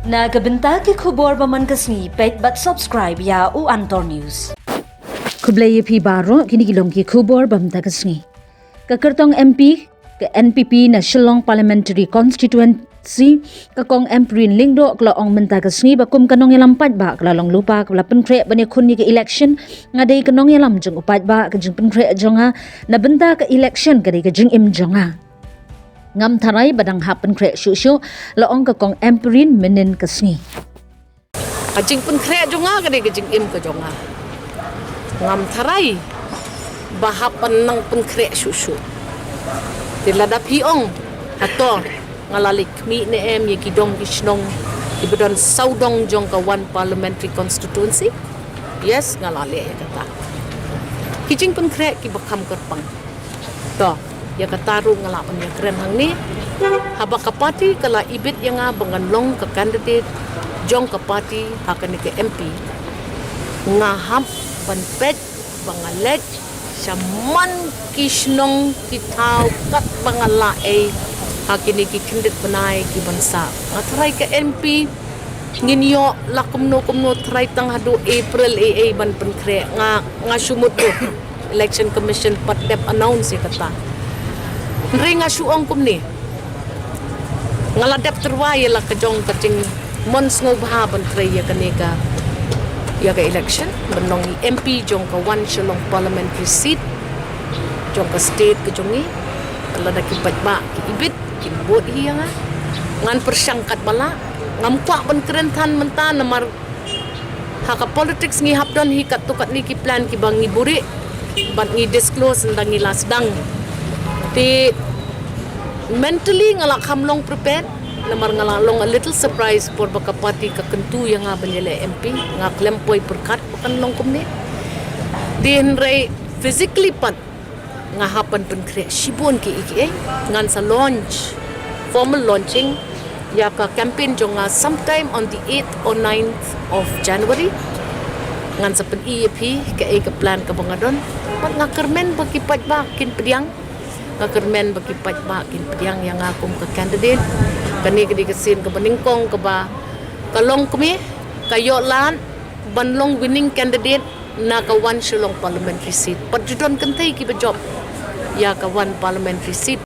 Nagabenta ki khubor baman kasni pet but subscribe ya u Antor News. Kublai pi baro kini kilong ki khubor bamta kasni. Kakertong MP ke NPP na Shillong Parliamentary Constituency kakong Emprin Lingdo klaong menta kasni bakum kanong yalam pat ba klalong lupa kala penkre bani khunni ke election ngadai kanong yalam jeng upat ba ke jeng penkre jonga na benta ke election kadai ke jeng im jonga. Ngam tharai badang hapen kre shu laong kakong Emprin menen kasni. Ajing pun kre jonga kade kajing im ke jonga. Ngam tharai bahapan nang pun kre shu. Tilada piong hato ngalalik mi ne em ye kidong kisnong ibadon saudong jong ka one parliamentary constituency. Yes ngalale ya kata. Kijing pun kre ki bakam kerpang. To ya kataru ngalapan ya keren hang ni haba ka party kala ibit yang bangan long ka candidate jong ka party hakan ke MP ngahap ban pet bangalet saman kisnong kitau kat bangala hakini ki candidate banai ki bansa atrai ke MP nginyo lakumno try tang hadu April ban penkre nga sumut do election commission pat dep announce kata ringa suong kumni ngaladap terwaya la kajong kacing mons ngo bahaban kreya kaneka ya ka election benong MP jong ka one Shillong parliamentary seat jong ka state kajong ni kala nakibat ba ki ibit kin bot hiya nga ngan persangkat bala ngam kwa ban kerentan mentan namar haka politics ngi hapdon hi kat tukat ni ki plan ki bangi buri bat ngi disclose ndang ngi lasdang ti mentally ngalak hamlong prepared lamar ngalalong a little surprise por baka party ka kentu yang nga banyele MP nga klempoy perkat pakan long kumni din ray physically pat nga hapan pen kre shibon ki iki ngan sa launch formal launching ya ka campaign jong nga sometime on the 8th or 9th of January ngan sa pen EAP ka plan ka bangadon pat nga kermen bagi pat ba kin pediang kakermen bagi bakin pediang yang akum ke candidate kani kedi kesin ke beningkong ke ba kalong kami kayo lan banlong winning candidate na ka one Shillong parliamentary seat pat judon kentai ki job ya ka one parliamentary seat